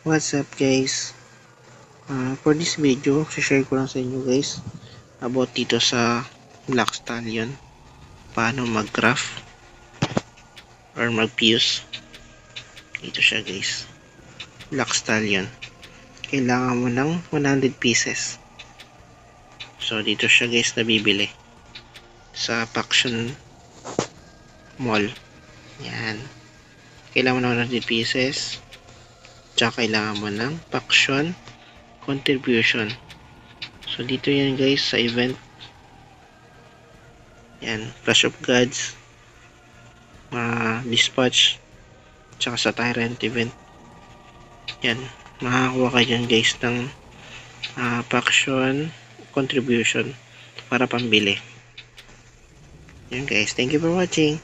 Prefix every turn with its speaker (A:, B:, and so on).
A: What's up guys? For this video, share ko lang sa inyo guys about dito sa Black Stallion, paano mag-craft or mag-fuse. Dito siya guys, Black Stallion. Kailangan mo ng 100 pieces. So dito siya guys nabibili sa Faction Mall. Yan. Kailangan mo ng 100 pieces. Tsaka kailangan mo ng Faction Contribution. So dito yan guys sa event. Yan, Clash of Gods, Dispatch, tsaka sa Tyrant event. Yan, makakuha ka dyan guys ng Faction Contribution para pambili. Yan guys, thank you for watching.